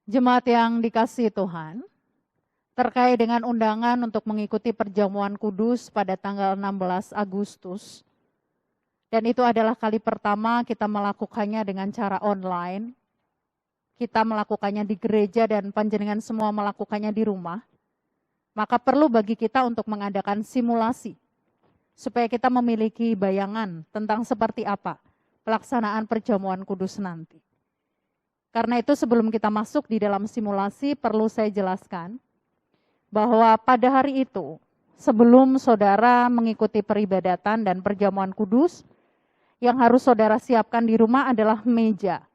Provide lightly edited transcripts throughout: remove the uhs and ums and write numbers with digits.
Jemaat yang dikasihi Tuhan, terkait dengan undangan untuk mengikuti perjamuan kudus pada tanggal 16 Agustus, dan itu adalah kali pertama kita melakukannya dengan cara online. Kita melakukannya di gereja dan panjenengan semua melakukannya di rumah. Maka perlu bagi kita untuk mengadakan simulasi, supaya kita memiliki bayangan tentang seperti apa pelaksanaan perjamuan kudus nanti. Karena itu sebelum kita masuk di dalam simulasi, perlu saya jelaskan bahwa pada hari itu, sebelum saudara mengikuti peribadatan dan perjamuan kudus, yang harus saudara siapkan di rumah adalah meja.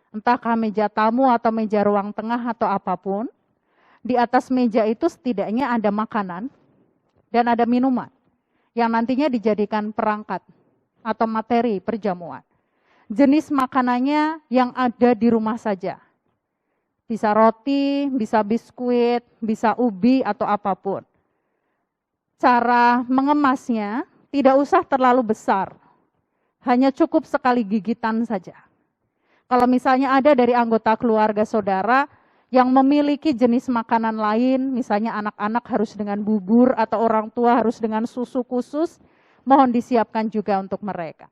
Entahkah meja tamu atau meja ruang tengah atau apapun, di atas meja itu setidaknya ada makanan dan ada minuman yang nantinya dijadikan perangkat atau materi perjamuan. Jenis makanannya yang ada di rumah saja. Bisa roti, bisa biskuit, bisa ubi atau apapun. Cara mengemasnya tidak usah terlalu besar. Hanya cukup sekali gigitan saja. Kalau misalnya ada dari anggota keluarga saudara yang memiliki jenis makanan lain, misalnya anak-anak harus dengan bubur atau orang tua harus dengan susu khusus, mohon disiapkan juga untuk mereka.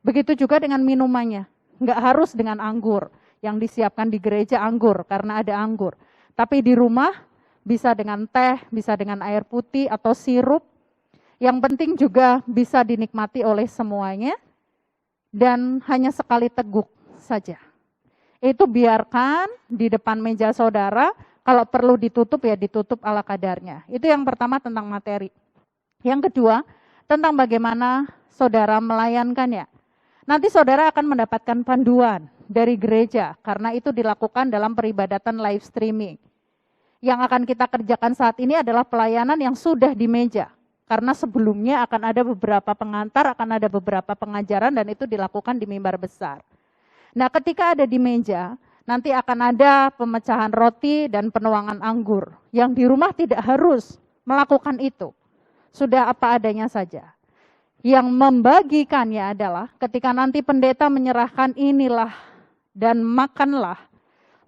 Begitu juga dengan minumannya, nggak harus dengan anggur. Yang disiapkan di gereja anggur, karena ada anggur. Tapi di rumah bisa dengan teh, bisa dengan air putih atau sirup. Yang penting juga bisa dinikmati oleh semuanya, dan hanya sekali teguk saja. Itu biarkan di depan meja saudara, kalau perlu ditutup ya ditutup ala kadarnya. Itu yang pertama tentang materi. Yang kedua, tentang bagaimana saudara melayankannya. Nanti saudara akan mendapatkan panduan dari gereja, karena itu dilakukan dalam peribadatan live streaming. Yang akan kita kerjakan saat ini adalah pelayanan yang sudah di meja. Karena sebelumnya akan ada beberapa pengantar, akan ada beberapa pengajaran, dan itu dilakukan di mimbar besar. Nah, ketika ada di meja, nanti akan ada pemecahan roti dan penuangan anggur. Yang di rumah tidak harus melakukan itu. Sudah apa adanya saja. Yang membagikannya adalah ketika nanti pendeta menyerahkan inilah dan makanlah,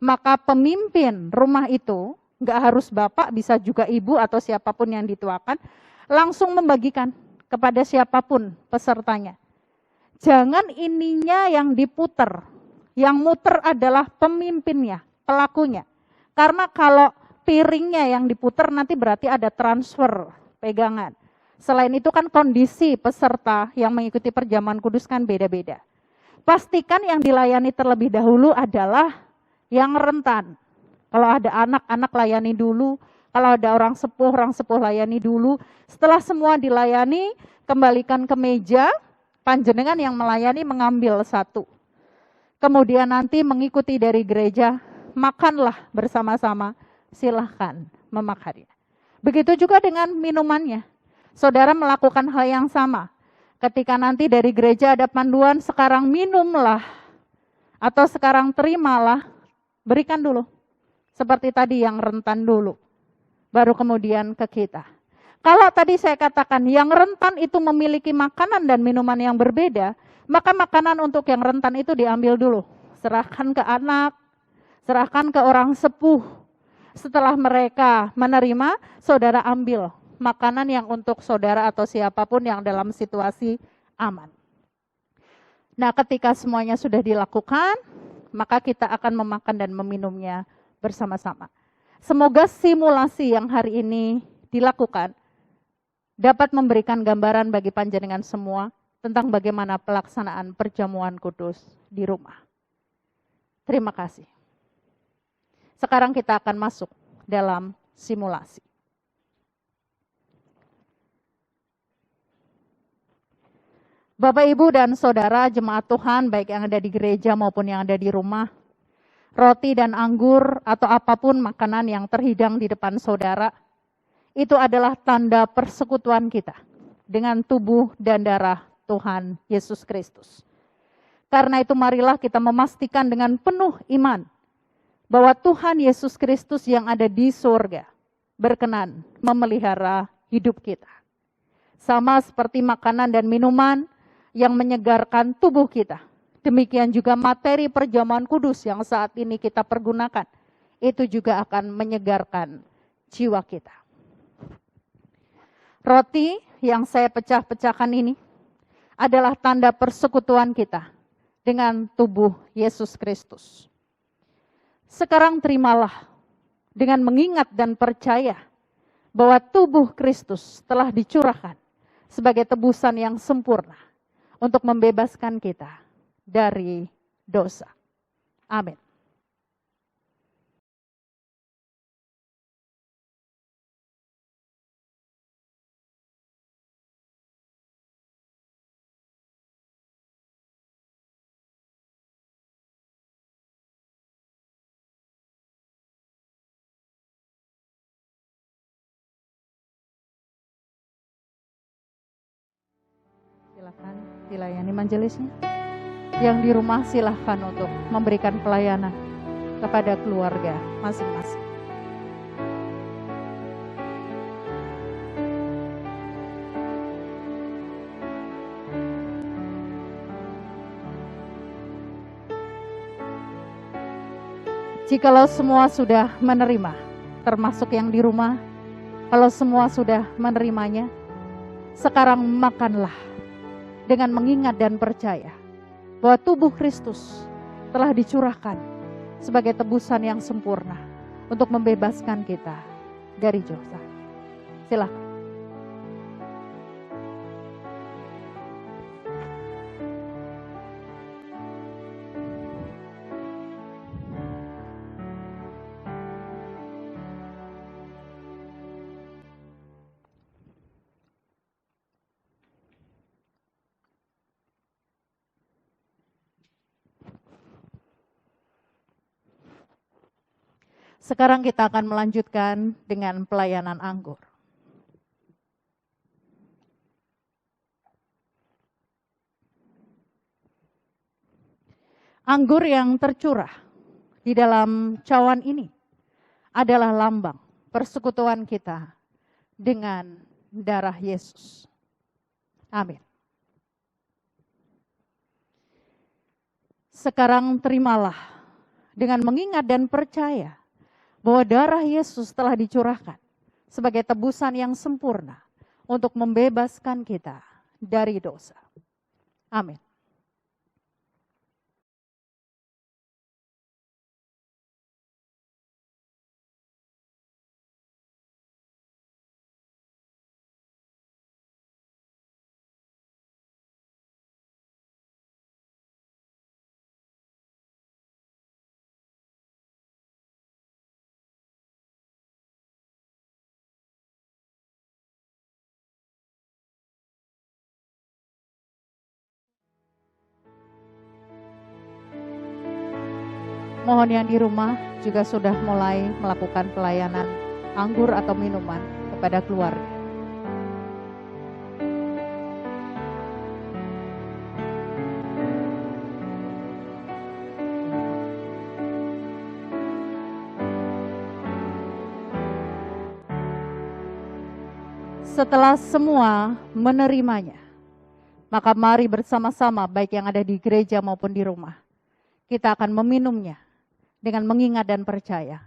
maka pemimpin rumah itu, nggak harus bapak, bisa juga ibu atau siapapun yang dituakan, langsung membagikan kepada siapapun pesertanya. Jangan ininya yang diputer, yang muter adalah pemimpinnya, pelakunya. Karena kalau piringnya yang diputer nanti berarti ada transfer pegangan. Selain itu kan kondisi peserta yang mengikuti perjamuan kudus kan beda-beda. Pastikan yang dilayani terlebih dahulu adalah yang rentan. Kalau ada anak-anak layani dulu, kalau ada orang sepuh layani dulu. Setelah semua dilayani, kembalikan ke meja, panjenengan yang melayani mengambil satu. Kemudian nanti mengikuti dari gereja, makanlah bersama-sama, silahkan memakannya. Begitu juga dengan minumannya. Saudara melakukan hal yang sama. Ketika nanti dari gereja ada panduan, sekarang minumlah. Atau sekarang terimalah, berikan dulu. Seperti tadi yang rentan dulu. Baru kemudian ke kita. Kalau tadi saya katakan yang rentan itu memiliki makanan dan minuman yang berbeda, maka makanan untuk yang rentan itu diambil dulu. Serahkan ke anak, serahkan ke orang sepuh. Setelah mereka menerima, saudara ambil makanan yang untuk saudara atau siapapun yang dalam situasi aman. Nah, ketika semuanya sudah dilakukan, maka kita akan memakan dan meminumnya bersama-sama. Semoga simulasi yang hari ini dilakukan dapat memberikan gambaran bagi panjenengan semua tentang bagaimana pelaksanaan perjamuan kudus di rumah. Terima kasih. Sekarang kita akan masuk dalam simulasi. Bapak, Ibu, dan Saudara jemaat Tuhan, baik yang ada di gereja maupun yang ada di rumah, roti dan anggur atau apapun makanan yang terhidang di depan saudara, itu adalah tanda persekutuan kita dengan tubuh dan darah Tuhan Yesus Kristus. Karena itu marilah kita memastikan dengan penuh iman bahwa Tuhan Yesus Kristus yang ada di surga berkenan memelihara hidup kita. Sama seperti makanan dan minuman yang menyegarkan tubuh kita. Demikian juga materi perjamuan kudus yang saat ini kita pergunakan. itu juga akan menyegarkan jiwa kita. Roti yang saya pecah-pecahkan ini adalah tanda persekutuan kita dengan tubuh Yesus Kristus. Sekarang terimalah dengan mengingat dan percaya bahwa tubuh Kristus telah dicurahkan sebagai tebusan yang sempurna untuk membebaskan kita dari dosa. Amin. Silakan dilayani majelisnya. Yang di rumah silahkan untuk memberikan pelayanan kepada keluarga masing-masing. Jikalau semua sudah menerima, termasuk yang di rumah, kalau semua sudah menerimanya, sekarang makanlah dengan mengingat dan percaya bahwa tubuh Kristus telah dicurahkan sebagai tebusan yang sempurna untuk membebaskan kita dari dosa. Silakan. Sekarang kita akan melanjutkan dengan pelayanan anggur. Anggur yang tercurah di dalam cawan ini adalah lambang persekutuan kita dengan darah Yesus. Amin. Sekarang terimalah dengan mengingat dan percaya bahwa darah Yesus telah dicurahkan sebagai tebusan yang sempurna untuk membebaskan kita dari dosa. Amin. Mohon yang di rumah juga sudah mulai melakukan pelayanan anggur atau minuman kepada keluarga. Setelah semua menerimanya, maka mari bersama-sama baik yang ada di gereja maupun di rumah, kita akan meminumnya dengan mengingat dan percaya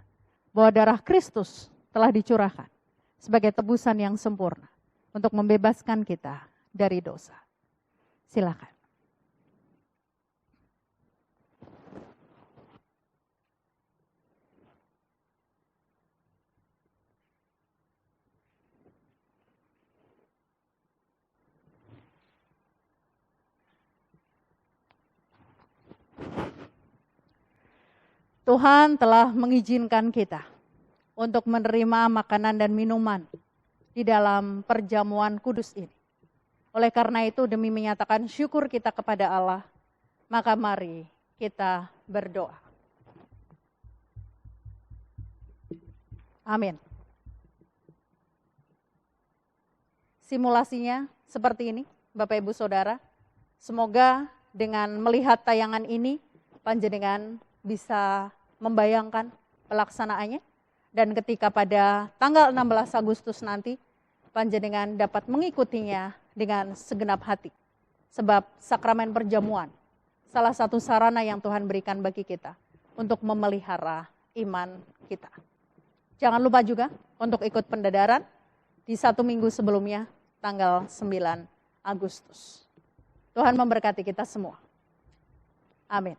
bahwa darah Kristus telah dicurahkan sebagai tebusan yang sempurna untuk membebaskan kita dari dosa. Silakan. Tuhan telah mengizinkan kita untuk menerima makanan dan minuman di dalam perjamuan kudus ini. Oleh karena itu, demi menyatakan syukur kita kepada Allah, maka mari kita berdoa. Amin. Simulasinya seperti ini, Bapak Ibu Saudara. Semoga dengan melihat tayangan ini, panjenengan bisa membayangkan pelaksanaannya, dan ketika pada tanggal 16 Agustus nanti, panjenengan dapat mengikutinya dengan segenap hati. Sebab sakramen perjamuan, salah satu sarana yang Tuhan berikan bagi kita untuk memelihara iman kita. Jangan lupa juga untuk ikut pendadaran di 1 minggu sebelumnya, tanggal 9 Agustus. Tuhan memberkati kita semua. Amin.